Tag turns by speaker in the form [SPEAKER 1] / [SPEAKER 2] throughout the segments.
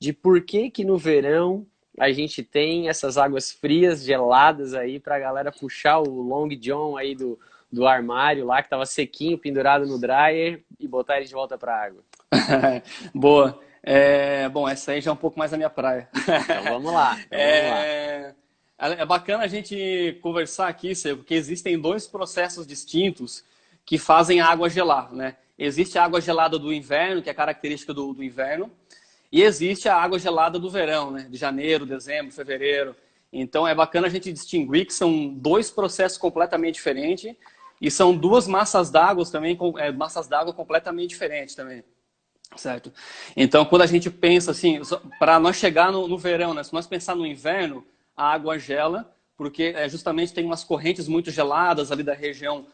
[SPEAKER 1] de por que que no verão a gente tem essas águas frias, geladas aí, pra galera puxar o Long John aí do armário lá, que tava sequinho, pendurado no dryer, e botar ele de volta pra água.
[SPEAKER 2] Boa. Bom, essa aí já é um pouco mais a minha praia.
[SPEAKER 1] Então vamos lá, então vamos lá.
[SPEAKER 2] É bacana a gente conversar aqui, Sê, porque existem dois processos distintos que fazem a água gelar, né? Existe a água gelada do inverno, que é característica do inverno, e existe a água gelada do verão, né? De janeiro, dezembro, fevereiro. Então é bacana a gente distinguir que são dois processos completamente diferentes e são duas massas d'água também, massas d'água completamente diferentes também. Certo? Então, quando a gente pensa assim, para nós chegar no verão, né? Se nós pensar no inverno, a água gela, porque justamente tem umas correntes muito geladas ali da região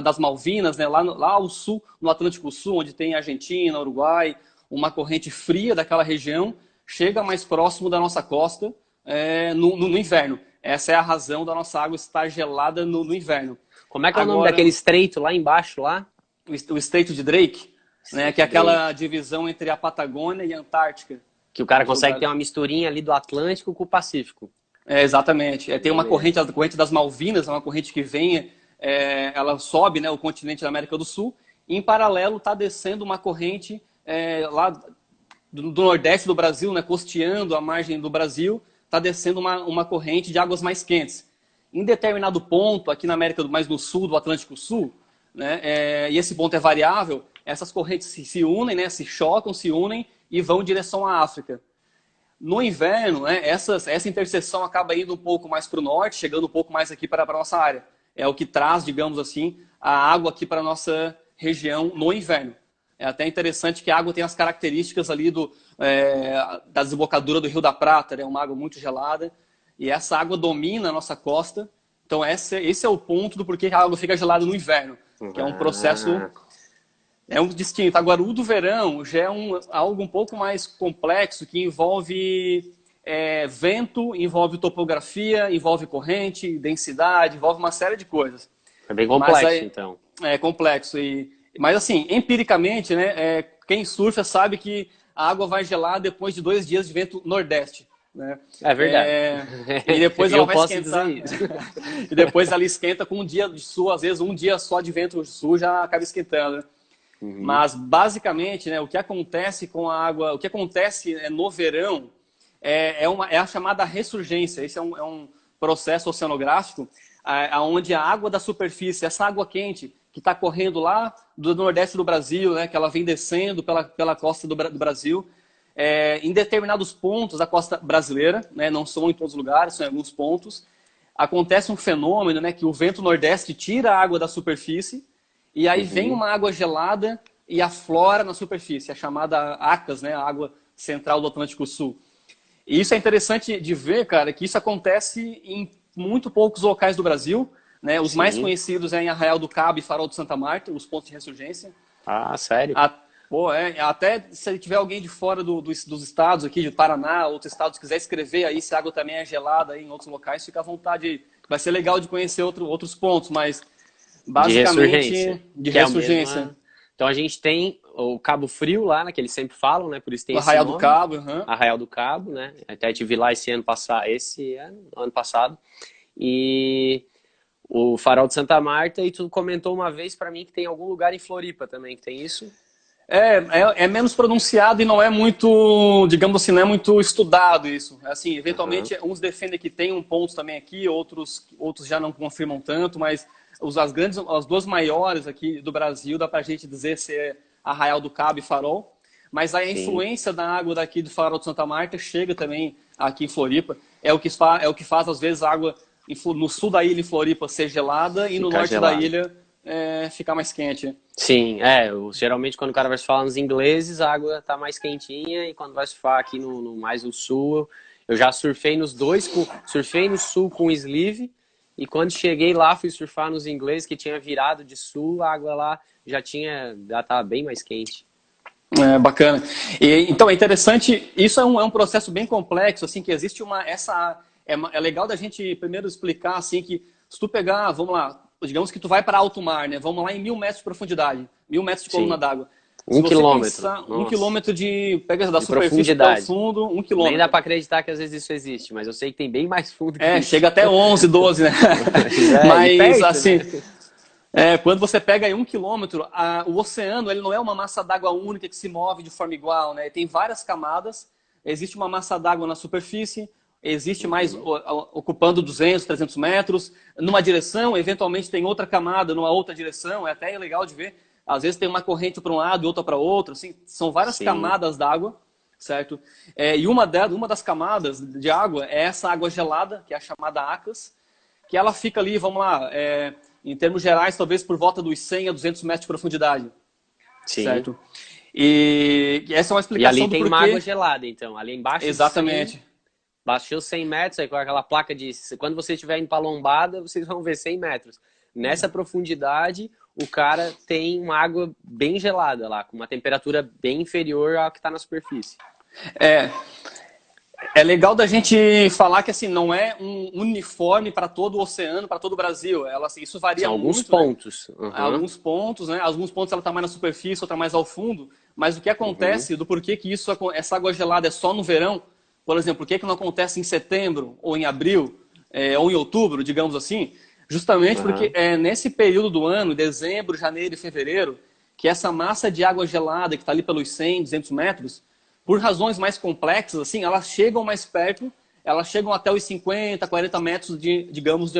[SPEAKER 2] das Malvinas, né? Lá ao sul, no Atlântico Sul, onde tem Argentina, Uruguai, uma corrente fria daquela região, chega mais próximo da nossa costa no inverno. Essa é a razão da nossa água estar gelada no inverno.
[SPEAKER 1] Como é que é o nome
[SPEAKER 2] Agora,
[SPEAKER 1] daquele estreito lá embaixo, lá?
[SPEAKER 2] o Estreito de Drake, né, que é
[SPEAKER 1] Estreito
[SPEAKER 2] aquela
[SPEAKER 1] Drake.
[SPEAKER 2] divisão entre a Patagônia e a Antártica.
[SPEAKER 1] Que o cara
[SPEAKER 2] Os
[SPEAKER 1] consegue ter
[SPEAKER 2] lugares.
[SPEAKER 1] uma misturinha ali do Atlântico com o Pacífico.
[SPEAKER 2] Exatamente. Tem uma corrente,
[SPEAKER 1] Beleza.
[SPEAKER 2] a corrente das Malvinas, é uma corrente que vem, ela sobe, né, o continente da América do Sul, e em paralelo está descendo uma corrente lá do Nordeste do Brasil, né, costeando a margem do Brasil, está descendo uma corrente de águas mais quentes. Em determinado ponto, aqui na América mais do Sul, do Atlântico Sul, né, e esse ponto é variável, essas correntes se unem, né, se chocam, se unem e vão em direção à África. No inverno, né, essa interseção acaba indo um pouco mais para o norte, chegando um pouco mais aqui para a nossa área. É o que traz, digamos assim, a água aqui para a nossa região no inverno. É até interessante que a água tem as características ali da desembocadura do Rio da Prata, é uma água muito gelada, e essa água domina a nossa costa. Então esse é o ponto do porquê a água fica gelada no inverno, que é um processo
[SPEAKER 1] Ah,
[SPEAKER 2] distinto. Agora, o do verão já é algo um pouco mais complexo, que envolve vento, envolve topografia, envolve corrente, densidade, envolve uma série de coisas.
[SPEAKER 1] é bem
[SPEAKER 2] Mas
[SPEAKER 1] complexo, então.
[SPEAKER 2] é complexo. Mas, assim, empiricamente, né, quem surfa sabe que a água vai gelar depois de 2 dias de vento nordeste. Né?
[SPEAKER 1] É verdade.
[SPEAKER 2] E depois ela
[SPEAKER 1] Eu
[SPEAKER 2] vai
[SPEAKER 1] posso dizer
[SPEAKER 2] esquentar.
[SPEAKER 1] isso.
[SPEAKER 2] E depois ela esquenta com um dia de sul, às vezes um dia só de vento sul já acaba esquentando. Né?
[SPEAKER 1] Uhum.
[SPEAKER 2] Mas, basicamente, né, o que acontece com a água, o que acontece no verão é a chamada ressurgência. Esse é um processo oceanográfico onde a água da superfície, essa água quente que está correndo lá do nordeste do Brasil, né, que ela vem descendo pela costa do Brasil, em determinados pontos da costa brasileira, né, não são em todos os lugares, são em alguns pontos, acontece um fenômeno, né, que o vento nordeste tira a água da superfície e aí vem
[SPEAKER 1] Uhum.
[SPEAKER 2] uma água gelada e aflora na superfície, a chamada ACAS, né, a água central do Atlântico Sul. E isso é interessante de ver, cara, que isso acontece em muito poucos locais do Brasil, né? Os mais
[SPEAKER 1] Sim.
[SPEAKER 2] conhecidos é em Arraial do Cabo e Farol de Santa Marta, os pontos de ressurgência.
[SPEAKER 1] Ah, sério?
[SPEAKER 2] A, até se tiver alguém de fora dos estados aqui, de Paraná, outros estados, quiser escrever aí se a água também é gelada aí em outros locais, fica à vontade. Vai ser legal de conhecer outros pontos, mas
[SPEAKER 1] De ressurgência.
[SPEAKER 2] basicamente de
[SPEAKER 1] Que é a
[SPEAKER 2] ressurgência.
[SPEAKER 1] mesma. Então a gente tem o Cabo Frio lá, né? Que eles sempre falam, né? Por isso tem
[SPEAKER 2] O
[SPEAKER 1] esse
[SPEAKER 2] Arraial do
[SPEAKER 1] nome.
[SPEAKER 2] Cabo, uhum.
[SPEAKER 1] Arraial do Cabo, né? Até tive lá ano passado. E o Farol de Santa Marta, e tu comentou uma vez pra mim que tem algum lugar em Floripa também que tem isso.
[SPEAKER 2] É menos pronunciado e não é muito, digamos assim, não é muito estudado isso. Assim,
[SPEAKER 1] Aham.
[SPEAKER 2] eventualmente, uns defendem que tem um ponto também aqui, outros já não confirmam tanto, mas as duas maiores aqui do Brasil, dá pra gente dizer se é Arraial do Cabo e Farol. Mas aí a
[SPEAKER 1] Sim,
[SPEAKER 2] influência da água daqui do Farol de Santa Marta chega também aqui em Floripa. É o que faz, às vezes, a água no sul da ilha, em Floripa, ser gelada e no
[SPEAKER 1] fica
[SPEAKER 2] norte da
[SPEAKER 1] gelado.
[SPEAKER 2] ilha ficar mais quente.
[SPEAKER 1] Sim, geralmente quando o cara vai surfar nos ingleses, a água tá mais quentinha, e quando vai surfar aqui no mais no sul, eu já surfei nos dois, surfei no sul com sleeve, e quando cheguei lá fui surfar nos ingleses, que tinha virado de sul, a água lá já tava bem mais quente.
[SPEAKER 2] Bacana. Então, é interessante, isso é um processo bem complexo, assim, que existe é legal da gente primeiro explicar, assim, que se tu pegar, vamos lá, digamos que tu vai para alto mar, né, vamos lá em 1.000 metros de profundidade, 1.000 metros de coluna
[SPEAKER 1] Sim,
[SPEAKER 2] d'água. Se
[SPEAKER 1] Um
[SPEAKER 2] você
[SPEAKER 1] quilômetro.
[SPEAKER 2] pensar,
[SPEAKER 1] Nossa.
[SPEAKER 2] 1 quilômetro pega da
[SPEAKER 1] De
[SPEAKER 2] superfície até o
[SPEAKER 1] profundidade.
[SPEAKER 2] fundo, 1
[SPEAKER 1] Nem
[SPEAKER 2] quilômetro.
[SPEAKER 1] dá pra acreditar que às vezes isso existe, mas eu sei que tem bem mais fundo que isso.
[SPEAKER 2] Chega até 11, 12, né?
[SPEAKER 1] E
[SPEAKER 2] Mas,
[SPEAKER 1] perto,
[SPEAKER 2] assim,
[SPEAKER 1] né?
[SPEAKER 2] quando você pega aí 1 quilômetro, o oceano ele não é uma massa d'água única que se move de forma igual, né? Tem várias camadas. Existe uma massa d'água na superfície, existe mais ocupando 200, 300 metros. Numa direção, eventualmente tem outra camada numa outra direção. É até legal de ver. Às vezes tem uma corrente para um lado e outra para outro. Assim, são várias
[SPEAKER 1] Sim.
[SPEAKER 2] camadas d'água, certo? E uma das camadas de água é essa água gelada, que é a chamada ACAS, que ela fica ali, vamos lá, em termos gerais, talvez por volta dos 100 a 200 metros de profundidade.
[SPEAKER 1] Sim.
[SPEAKER 2] Certo? E essa é uma
[SPEAKER 1] E
[SPEAKER 2] explicação
[SPEAKER 1] ali
[SPEAKER 2] do
[SPEAKER 1] tem
[SPEAKER 2] porquê.
[SPEAKER 1] uma água gelada, então. Ali embaixo
[SPEAKER 2] Exatamente.
[SPEAKER 1] Baixou 100 metros, aí com aquela placa de... Quando você estiver indo pra lombada, vocês vão ver 100 metros. Nessa profundidade, o cara tem uma água bem gelada lá, com uma temperatura bem inferior à que está na superfície.
[SPEAKER 2] É legal da gente falar que assim não é um uniforme para todo o oceano, para todo o Brasil. Isso varia
[SPEAKER 1] São alguns
[SPEAKER 2] muito,
[SPEAKER 1] pontos.
[SPEAKER 2] né? Alguns pontos, né? Alguns pontos ela está mais na superfície, outra mais ao fundo. Mas o que acontece, do porquê que essa água gelada é só no verão, por exemplo, por que não acontece em setembro, ou em abril, ou em outubro, digamos assim? Justamente porque é nesse período do ano, dezembro, janeiro e fevereiro, que essa massa de água gelada que está ali pelos 100, 200 metros, por razões mais complexas, assim, elas chegam mais perto, elas chegam até os 50, 40 metros, digamos,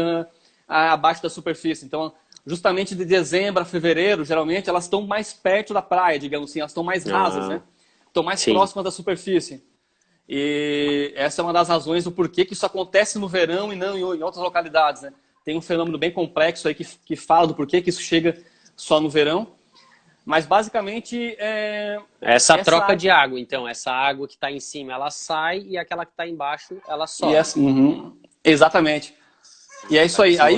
[SPEAKER 2] abaixo da superfície. Então, justamente de dezembro a fevereiro, geralmente, elas estão mais perto da praia, digamos assim, elas estão mais rasas, né? Estão mais próximas da superfície. E essa é uma das razões do porquê que isso acontece no verão e não em outras localidades, né? Tem um fenômeno bem complexo aí que fala do porquê que isso chega só no verão. Mas basicamente
[SPEAKER 1] essa troca de água, então, essa água que está em cima, ela sai e aquela que está embaixo, ela sobe.
[SPEAKER 2] Exatamente. E é isso aí. Aí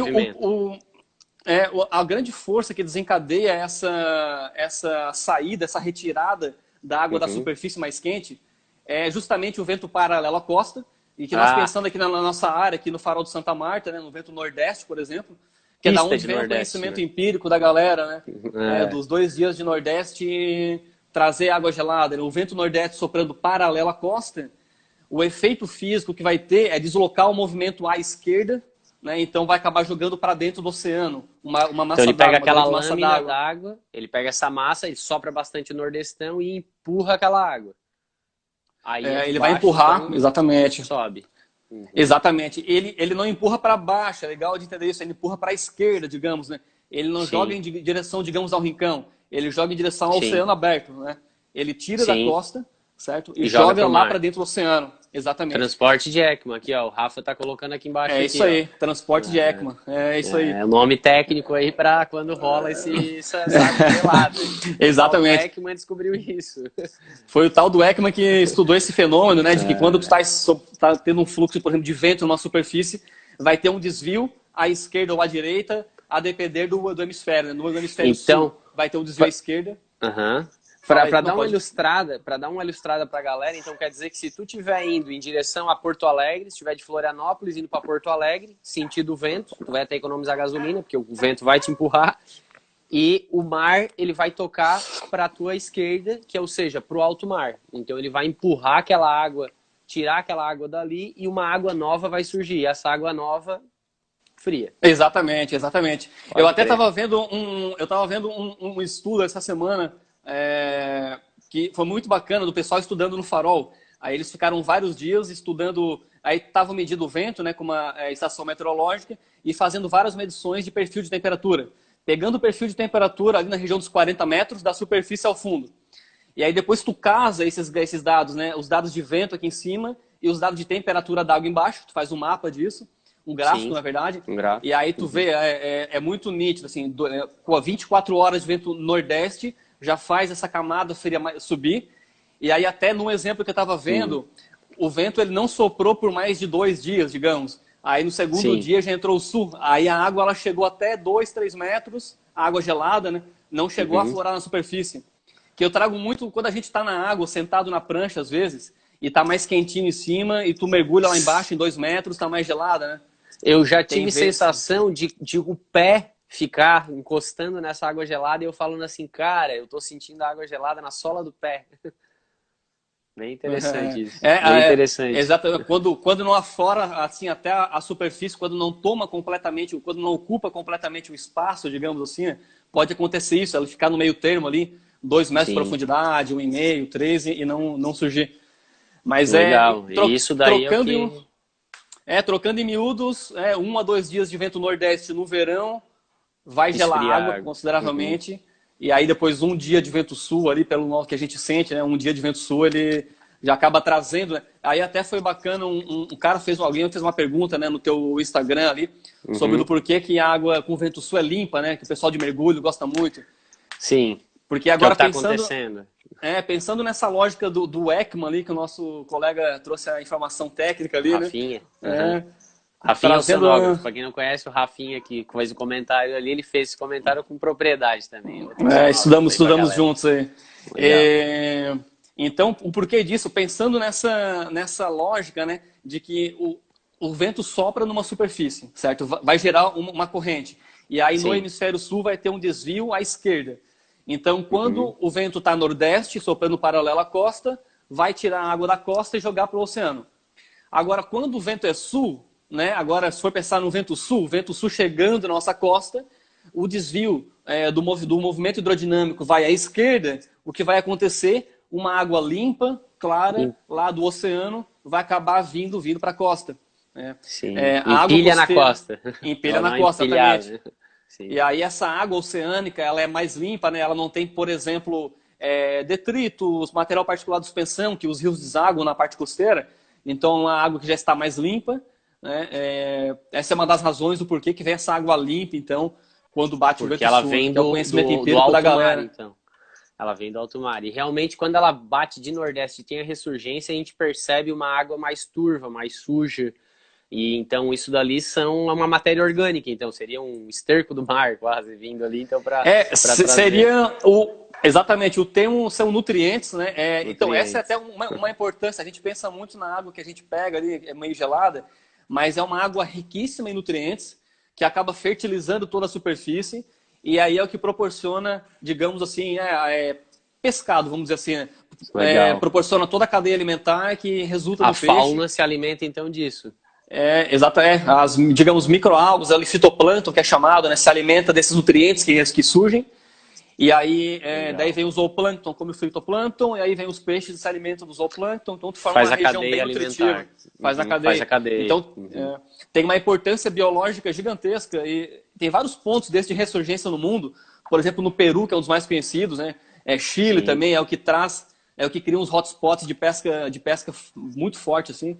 [SPEAKER 2] a grande força que desencadeia essa saída, essa retirada da água da superfície mais quente é justamente o vento paralelo à costa. E que nós pensando aqui na nossa área, aqui no Farol de Santa Marta, né, no vento nordeste, por exemplo, que é da onde vem o conhecimento empírico da galera, né? Dos 2 dias de Nordeste trazer água gelada. O vento Nordeste soprando paralelo à costa, o efeito físico que vai ter é deslocar o movimento à esquerda, né? Então vai acabar jogando para dentro do oceano uma massa d'água.
[SPEAKER 1] Então ele pega aquela lâmina d'água, ele pega essa massa, ele sopra bastante o nordestão e empurra aquela água. Aí
[SPEAKER 2] ele vai empurrar, então, exatamente.
[SPEAKER 1] Sobe.
[SPEAKER 2] Exatamente. Ele não empurra para baixo, é legal de entender isso. Ele empurra para a esquerda, digamos, né? Ele não joga em direção, digamos, ao rincão. Ele joga em direção ao oceano aberto, né? Ele tira da costa, certo? E joga lá para dentro do oceano. Exatamente.
[SPEAKER 1] Transporte de Ekman, aqui, ó. O Rafa tá colocando aqui embaixo.
[SPEAKER 2] É isso aí, transporte de Ekman. É isso aí.
[SPEAKER 1] É o nome técnico aí para quando rola essa água gelada.
[SPEAKER 2] Exatamente.
[SPEAKER 1] O Ekman descobriu isso.
[SPEAKER 2] Foi o tal do Ekman que estudou esse fenômeno, né? De que quando tu tá tendo um fluxo, por exemplo, de vento numa superfície, vai ter um desvio à esquerda ou à direita, a depender do hemisfério, né? No hemisfério sul vai ter um desvio à esquerda.
[SPEAKER 1] Para dar uma ilustrada para a galera, então quer dizer que se tu estiver indo em direção a Porto Alegre, se estiver de Florianópolis indo para Porto Alegre, sentido vento, tu vai até economizar gasolina, porque o vento vai te empurrar, e o mar ele vai tocar para a tua esquerda, que ou seja, para o alto mar. Então ele vai empurrar aquela água, tirar aquela água dali e uma água nova vai surgir. E essa água nova fria.
[SPEAKER 2] Exatamente. Eu até estava vendo um estudo essa semana que foi muito bacana, do pessoal estudando no Farol. Aí eles ficaram vários dias estudando, aí estavam medindo o vento, né, com uma estação meteorológica e fazendo várias medições de perfil de temperatura. Pegando o perfil de temperatura ali na região dos 40 metros, da superfície ao fundo. E aí depois tu casa esses dados, né, os dados de vento aqui em cima e os dados de temperatura da água embaixo, tu faz um mapa disso, um gráfico, na verdade. E aí tu vê, é muito nítido, assim, com 24 horas de vento nordeste, já faz essa camada fria subir. E aí até no exemplo que eu estava vendo, o vento ele não soprou por mais de 2 dias, digamos. Aí no segundo dia já entrou o sul. Aí a água ela chegou até 2, 3 metros, água gelada, né? Não chegou a aflorar na superfície. Que eu trago muito quando a gente está na água, sentado na prancha às vezes, e tá mais quentinho em cima, e tu mergulha lá embaixo em 2 metros, tá mais gelada, né?
[SPEAKER 1] Eu já tive sensação de o pé ficar encostando nessa água gelada e eu falando assim, cara, eu tô sentindo a água gelada na sola do pé. Bem interessante isso. Bem interessante.
[SPEAKER 2] Exatamente. Quando não afora, assim, até a superfície, quando não toma completamente, quando não ocupa completamente o espaço, digamos assim, né, pode acontecer isso, ela ficar no meio termo ali, 2 metros de profundidade, 1,5, 3 e não surgir. Mas
[SPEAKER 1] legal. E isso daí
[SPEAKER 2] trocando em miúdos, 1 a 2 dias de vento nordeste no verão, vai gelar a água consideravelmente. E aí depois 1 dia de vento sul ali, pelo que a gente sente, né? 1 dia de vento sul, ele já acaba trazendo, né? Aí até foi bacana, alguém fez uma pergunta, né, no teu Instagram ali, sobre o porquê que a água com vento sul é limpa, né? Que o pessoal de mergulho gosta muito.
[SPEAKER 1] Sim.
[SPEAKER 2] Porque agora
[SPEAKER 1] que é o que tá acontecendo.
[SPEAKER 2] Pensando nessa lógica do ECMA ali, que o nosso colega trouxe a informação técnica ali,
[SPEAKER 1] Rafinha.
[SPEAKER 2] né?
[SPEAKER 1] Rafinha é o cenógrafo. Para quem não conhece, o Rafinha que fez o comentário ali, ele fez esse comentário com propriedade também.
[SPEAKER 2] Estudamos juntos aí. Então, o porquê disso? Pensando nessa lógica, né, de que o vento sopra numa superfície, certo? Vai gerar uma corrente. E aí no hemisfério sul vai ter um desvio à esquerda. Então, quando o vento está nordeste, soprando paralelo à costa, vai tirar a água da costa e jogar para o oceano. Agora, quando o vento é sul, né, agora se for pensar no vento sul chegando na nossa costa, o desvio do movimento hidrodinâmico vai à esquerda, o que vai acontecer? Uma água limpa, clara, lá do oceano, vai acabar vindo para a costa.
[SPEAKER 1] Empilha na costa.
[SPEAKER 2] Empilha na costa, exatamente. Sim. E aí essa água oceânica, ela é mais limpa, né? Ela não tem, por exemplo, detritos, material particulado de suspensão, que os rios desaguam na parte costeira. Então, a água que já está mais limpa, né? Essa é uma das razões do porquê que vem essa água limpa, então, quando bate o vento sul. Porque ela vem do
[SPEAKER 1] alto mar, então. Ela vem do alto mar. E realmente, quando ela bate de nordeste e tem a ressurgência, a gente percebe uma água mais turva, mais suja. E então isso dali é uma matéria orgânica, então seria um esterco do mar quase vindo ali, então para
[SPEAKER 2] seria exatamente, o termo são nutrientes, né? Nutrientes. Então essa é até uma importância, a gente pensa muito na água que a gente pega ali, é meio gelada, mas é uma água riquíssima em nutrientes, que acaba fertilizando toda a superfície, e aí é o que proporciona, digamos assim, pescado, vamos dizer assim, né? Proporciona toda a cadeia alimentar que resulta do peixe.
[SPEAKER 1] A fauna se alimenta então disso.
[SPEAKER 2] Exato, as, digamos, microalgas, o fitoplâncton, que é chamado, né, se alimenta desses nutrientes que surgem. E aí, daí vem o zooplâncton, come o fitoplâncton, e aí vem os peixes que se alimentam do zooplâncton, então tu forma uma região bem nutritiva. Faz a cadeia. Então, tem uma importância biológica gigantesca e tem vários pontos desse de ressurgência no mundo. Por exemplo, no Peru, que é um dos mais conhecidos, né? Chile também é o que cria uns hotspots de pesca muito forte, assim.